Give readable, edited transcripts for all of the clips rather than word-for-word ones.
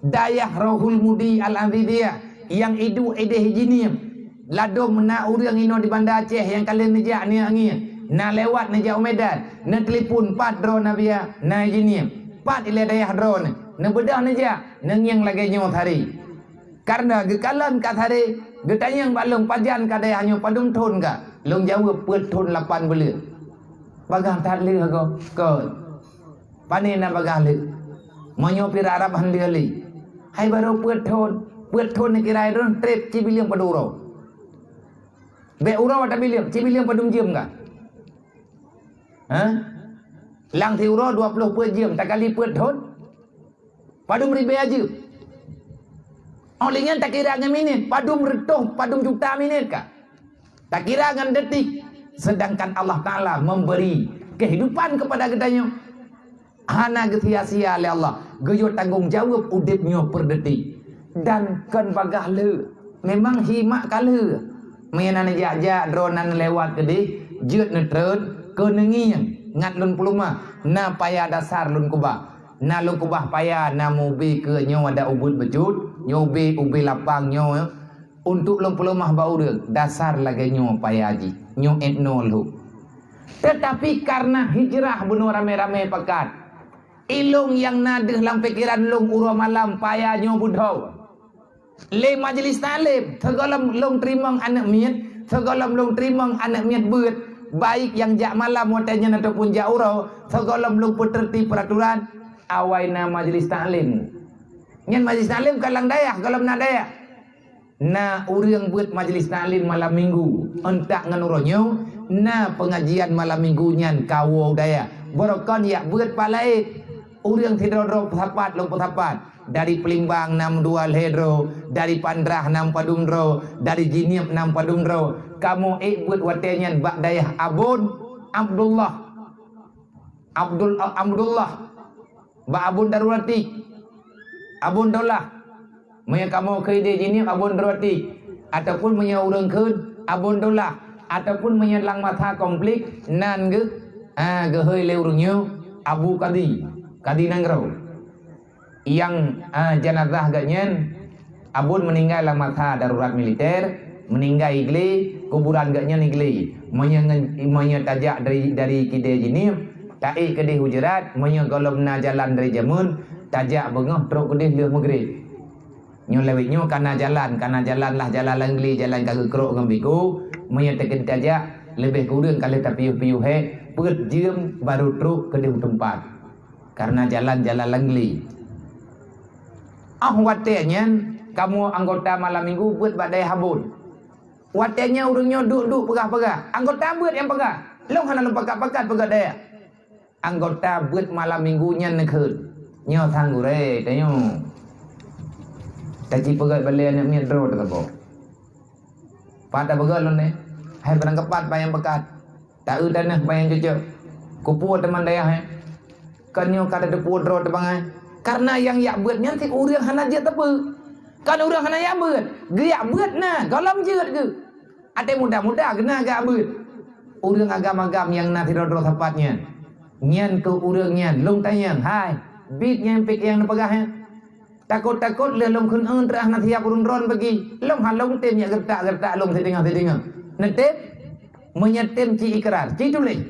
dayah rohul mudi al-anzidiyah yang idu edeh jinim ladom na urang ino di Banda Aceh yang kalian nejak ni angin na lewat nejak Medan na telefon pat drone nabia na jinim pat ile dayah drone na bedah nejak nengyang lagi nyo thari karena gekalan kat hari getanyang balong pajan ka dayah nyo padung thon ka long jawab peut thon 8 bulan bagah tat le ko panen na bagah le monyo pira Arab handili hai baru peut thon ni kirai ron trip cibiliang paduro be urau ada biliang cibiliang padung jiem ka lang thi urau 20 peut jiem tak kali peut thon padung ribe aja olingan tak kira ngan minit padung retuh padung juta minit ka tak kira ngan detik sedangkan Allah Ta'ala memberi kehidupan kepada kitanya hana sia-sia oleh Allah geyo tanggung jawab udipnya per detik dan kan bagah le memang himak kala mainan jajak dronan lewat gede jeut netreun ke nengiang ngat lun peluma na paya dasar lun kubah na lun kubah paya na mobi ke nyo ada ubud becut nyobe ubi lapang nyo untuk lun pelumah bau dasar lagi nyo paya ji nyo etno lu tetapi karena hijrah bunuh rame-rame pekat ilung yang nadeh dalam pikiran lung uro malam paya nyo budhau le majlis talim segolam long terimang anak miat segolam long terimang anak miat beut baik yang jak malam watanya ataupun jak urau segolam long peterti peraturan awaina majlis talim nyen majlis talim kalang dayah golam na dayah na urang beut majlis talim malam minggu entak ngan uronyo na pengajian malam minggu nyan kawo dayah borokon ya beut palait urang tidoro petapat long petapat dari Pelimbang 62 Ledro, dari Pandrah 6 Padumdro, dari Jiniep 6 Padumdro. Kamu buat watenya bak dayah Abdullah. Ba Abun Darurati. Abun Dolah. Maya kamu ke ide Jiniep Abun Darurati ataupun maya urang keun Abun Dolah ataupun maya lang mata komplit nan ge heui le urangnya Abu Kadi Nangrau. Yang jenazah gaknyen abun meninggal dalam masa darurat militer meninggal igli kuburan gaknyen igli monya tajak dari kide jinim taik kedih hujarat monya golomna jalan dari jamun tajak bengah teruk kedih leuh maghrib nyo lewit nyo kana jalan lah jalan langli jalan kagak keruk ngambiku monya tekin tajak lebih kurang kali tapi he peut jiem baru truk kedih tempat karena jalan langli. Watenya kamu anggota malam minggu buat badai habun. Watenya urungnya duk pegah-pegah. Anggota buat yang pegah. Long hana pekat daya. Anggota buat malam minggunya nekeun. Nyo tanggure tanyo. Taji pegat balik anak miat ro takabo. Pada pegat lon ne. Hai barang kepat bayang pekat. Tak udanah bayang cucuk. Kupu teman daya he. Kanyo kada depu ro tebangai. Karena yang yak beut nyantik urang hana jeut tepe. Kan urang hana yak beut, geyak beut na, golam jeut ge. Ate muda-muda kena agak beut. Urang agam-agam yang na tidodro tepatnya. Nyan ke urangnya long tanyang, "Hai, bit yang pik yang pegah." Takut-takut le long kun eun terah na tiap urun ron bagi. Long halong tem yak gertak-gertak long sedengah-sedengah. Netep menyetem ci ikrar, ci tulis.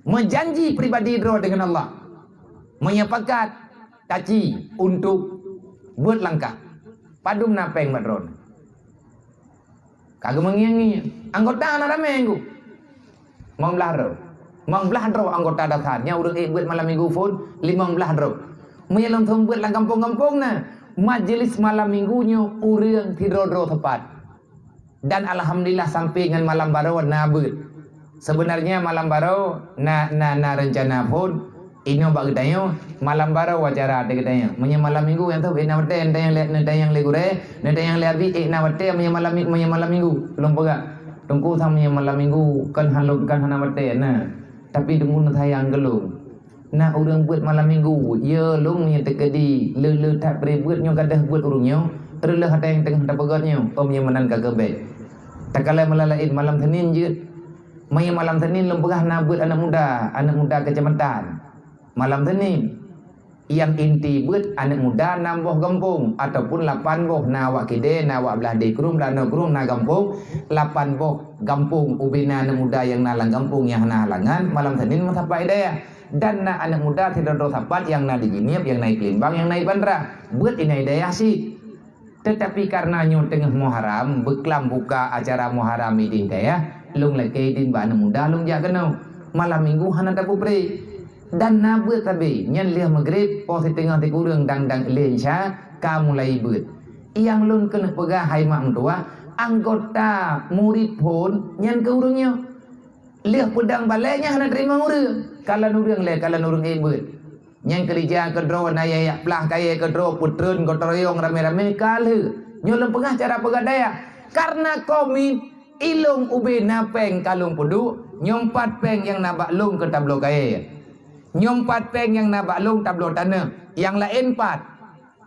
Menjanji pribadi dro dengan Allah. Menyepakat taci untuk buat langkah padum napeng madron kagak mengiangi anggota anak rame minggu mengbelah ro anggota dasarnya urang buat malam minggu pun 15 ro menyelam buat lang kampung-kampung na majelis malam minggunya urang tidro tepat dan alhamdulillah sampai dengan malam baru na beut sebenarnya malam baru na rencana pun ino bagi tayo malam baru wacara de katanya menya malam minggu yang tu ina wate yang le gure yang le abi ina wate menya malam minggu belum pega tungku sam menya malam minggu kan hana wate na tapi dengun tayang gelung na urang buat malam minggu ye lung menya tekedi le tak buat nyo gadah buat urungnya rele hata yang tengah dapagatnya menya menan kagebe takala malalaid malam Senin je menya malam Senin lum pegah na buat anak muda kecamatan malam Senin Yang inti buat anak muda nambah kampung ataupun 8 boh na awak kide na awak belah di kurung dan kurung na kampung 8 boh kampung ubina anak muda yang nalang kampung yang na halangan malam Senin mencapai daya dan na anak muda tidak sapat yang na di Jiniap yang naik Limbang yang naik Bandra buat ini daya sih. Tetapi karena nyu tengah Muharram beklam buka acara Muharram ini daya lung lagi din ba anak muda lung ja kenau malam minggu hana tak pupre dan na buat tabi nyan liah maghrib posisi tengah ti kurang dang Indonesia ka mulai buat yang lun kena pegah hai mak tua anggota murid pun nyan ke urangnya liah pedang balainya hana terima urang kalau urang le kalau urang buat nyan kerja kedro na ya plah kaya kedro putreun gotroyong rame-rame kalu nyolong pegah cara pegah daya karena komin ilung ube napeng kalung pudu nyompat peng yang nabak lung ke tablo kaya nyompat peng yang nabak lung tablo tanah yang lain pat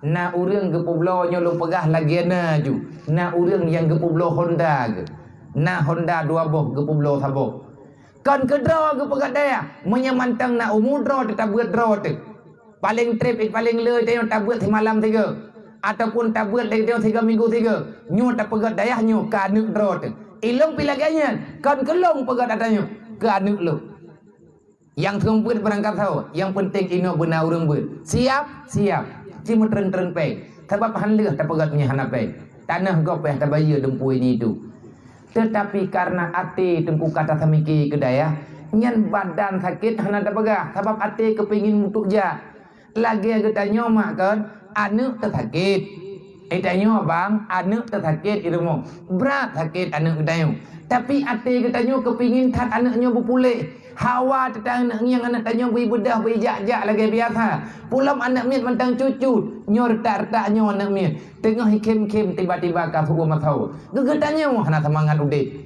na urang ke publo nyolong pegah lagi na ju na urang yang ke publo Honda ke na Honda 2 boh ke publo sabo kan ke draw ke pegah daya menyamantang na umur draw tetap buat draw tu paling trip paling le tengok tak buat semalam 3 ataupun tak buat lagi tengok 3 minggu 3 nyu tak pegah daya nyu ka anu draw tu ilung pilaganya kan kelong pegah datanya ke anu lu yang terumpuat berangkat tahu yang penting ino benar urang buat siap cuma tereng peng sebab han leh tak pegat punya hana peng tanah gopeh tak bayar dempu ini itu tetapi karena ati tengku kata samiki kedaya nyan badan sakit hana tak pegah sebab ati kepingin mutuk ja lagi kita nyomak kan anu tersakit tanya bang anu tersakit ilmu berat sakit anu kita tapi ati kita kepingin tat anaknya berpulih hawa tentang yang anak tanya beri bedah beri jak-jak lagi biasa pulam anak miat mentang cucu nyor tak nyor anak miat tengah hikim-kim tiba-tiba ka suku matau gegetanya wah nak semangat udik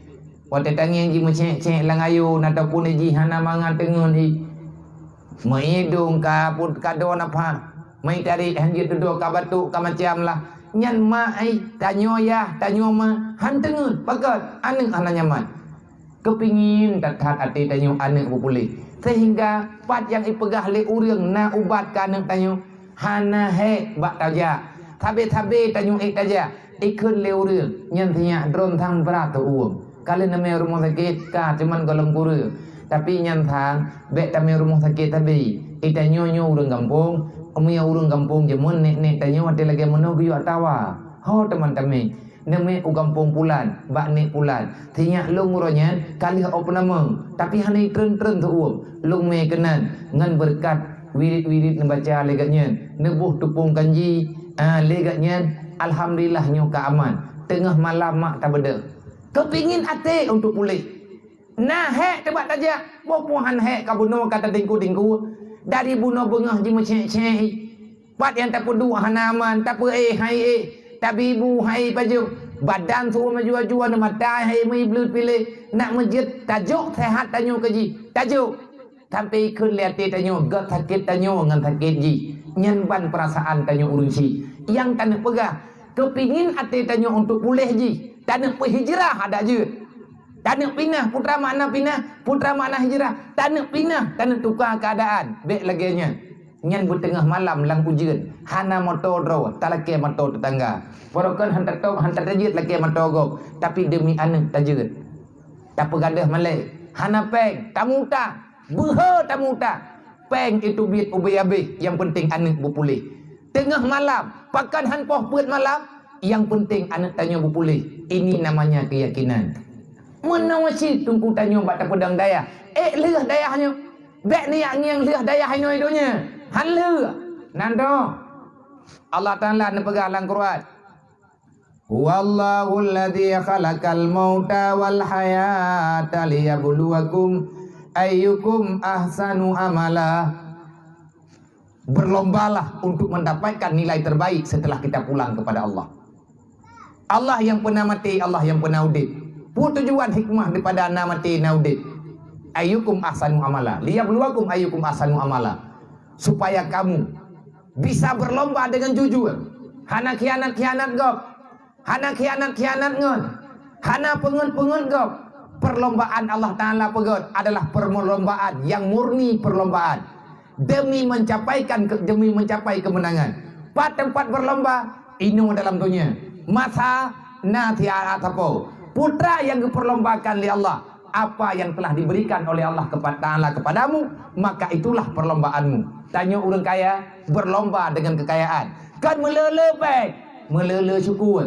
waktu tangi yang macek-cek lang ayu ataupun ji hana mangan tengun hi maidung ka put kado apa mai tari hanjit duduk ka batu ka macam lah nyan mai tanyo ya tanyo ma han tengun pakat anak hana nyaman kepingin dekat hati tanyo anak berpulih sehingga pat yang ipegah le urang na ubat ka anak tanyo hana he bak taja tabe tanyo taja ikun le urang nyan tinya dron thang berat uang kali nama rumah sakit ka cuman golong kuru tapi nyan thang be tame rumah sakit tabe tanyo urang kampung umia urang kampung jemun nek tanyo ate lagi meno gu atawa ho teman-teman neme u kampung pulan bak nek pulan tinya lung uronya kali opnameng tapi hanai tren tu lung me kenan ngan berkat wirid membaca legatnya nebuh tupung kanji legatnya alhamdulillah nyo ka aman tengah malam mak tak beda kepingin ate untuk pulih nah he tebak taja bopuhan he ka buno kata dingku dari buno bengah ji macek-cek pat yang tak pedu hanaman tak hai tabibu hai baju badan tu maju-maju na mata hai mai blut pilih nak masjid tajuk sehat tanyo kaji tajuk sampai kun lihat tanyo gat sakit tanyo ngan sakit ji nyan ban perasaan tanyo urunsi yang tanah pegah kepingin ate tanyo untuk pulih ji tanah hijrah ada je tanah pinah putra makna hijrah tanah pinah tanah tukar keadaan baik laginya nyan bu tengah malam lang ujian hana motor draw talake motor tetangga porokan hantar tajid laki motor gok tapi demi anak tajid tak pegadah malai hana peng tamuta beha tamuta peng itu biit ubay-abay yang penting anak berpulih tengah malam pakan han poh puat malam yang penting anak tanya berpulih ini namanya keyakinan menawasi tungku tanya bak pedang daya leh dayahnya bek ni yang leh dayah ino idonya han leh nando Allah Ta'ala nepegah dalam Quran Wallahu alladhi khalaqal mauta wal hayata liyabluwakum ayyukum ahsanu amala berlombalah untuk mendapatkan nilai terbaik setelah kita pulang kepada Allah Allah yang pernah mati Allah yang pernah udip tujuan hikmah daripada ana mati na udip ayyukum ahsanu amala liyabluwakum ayyukum ahsanu amala supaya kamu bisa berlomba dengan jujur hana khianat gop hana khianat ngon hana pengen gop perlombaan Allah Ta'ala pegot adalah perlombaan yang murni perlombaan demi mencapai kemenangan. Pada tempat berlomba inu dalam dunia masa natia atapo putra yang diperlombakan oleh Allah, apa yang telah diberikan oleh Allah kepadamu, maka itulah perlombaanmu. Tanya orang kaya berlomba dengan kekayaan, kan melele peng, melele syukur,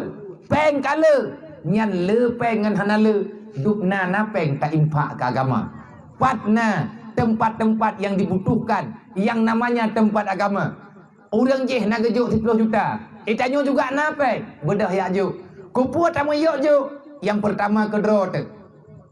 peng kala nyan le peng ngan hanale, dukna na peng tak impak ke agama. Patna tempat-tempat yang dibutuhkan yang namanya tempat agama. Orang je nak gejuk 10 juta. Tanya juga na peng, bedah ya juk. Kupu tamu yok juk. Yang pertama kedro tu.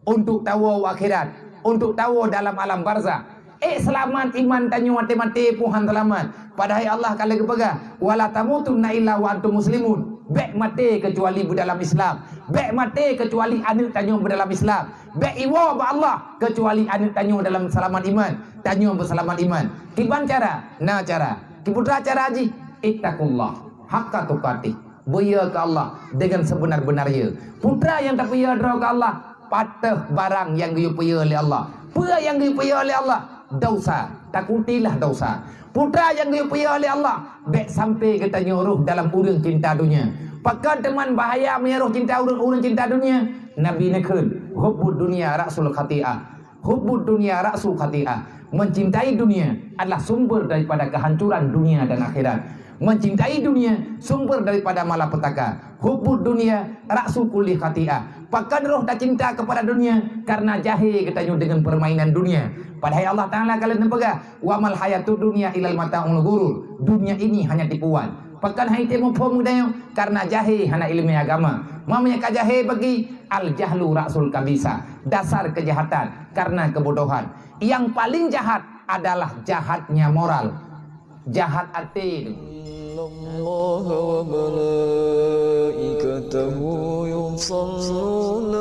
Untuk tahu akhirat, untuk tahu dalam alam barzah. Selamat iman tanya mati-mati Tuhan selamat. Padahal Allah kala kepegah, wala tamutunna illa wa antum muslimun. Bek mati kecuali berdalam Islam. Bek mati kecuali anak tanya berdalam Islam. Bek iwa ba Allah kecuali anak tanya dalam selamat iman. Tanya berselamat iman. Kiban cara? Nah cara. Kiputra cara haji. Ittaqullah haqqa tuqatih. Beya ke Allah dengan sebenar-benarnya. Putra yang tak beya ke Allah, patah barang yang diupaya oleh Allah. Apa yang diupaya oleh Allah? Dosa. Takutilah dosa. Putra yang diupaya oleh Allah, baik sampai kita nyuruh dalam urang cinta dunia. Pakai teman bahaya menyeruh cinta urang cinta dunia. Nabi nekun, hubbud dunia ra'sul khati'ah. Hubbud dunia ra'sul khati'ah. Mencintai dunia adalah sumber daripada kehancuran dunia dan akhirat. Mencintai dunia sumber daripada malapetaka. Hubbud dunia ra'sul kulli khati'ah. Pakai roh dah cinta kepada dunia karena jahil katanya dengan permainan dunia. Padahal Allah Ta'ala kalian pegang wa mal hayatud dunya ilal mata'ul ghurur. Dunia ini hanya tipuan. Pakan hai temu pemuda karena jahil hanya ilmu agama. Mamanya kajahil bagi al jahlu ra'sul kabisa. Dasar kejahatan karena kebodohan. Yang paling jahat adalah jahatnya moral. Jahat hati. Allah wa malaikatahu yusalluna